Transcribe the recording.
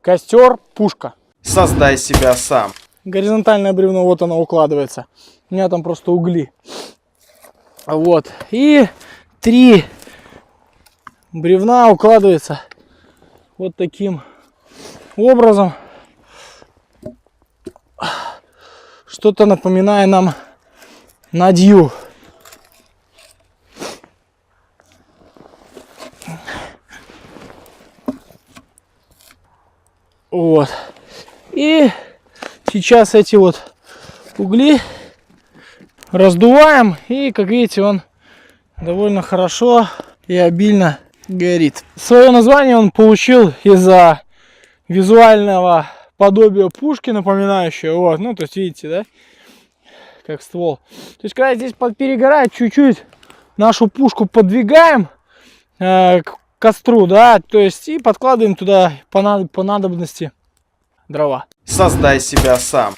Костер, пушка. Создай себя сам. Горизонтальное бревно, вот оно укладывается. У меня там просто угли. Вот. И 3 бревна укладывается вот таким образом. Что-то напоминая нам надью. Вот. И сейчас эти вот угли раздуваем. И, как видите, он довольно хорошо и обильно горит. Свое название он получил из-за визуального подобия пушки, напоминающего. Вот, ну, то есть, видите, да? Как ствол. То есть, когда здесь перегорает, чуть-чуть нашу пушку подвигаем к костру, да, то есть, и подкладываем туда по надобности дрова. Создай себя сам.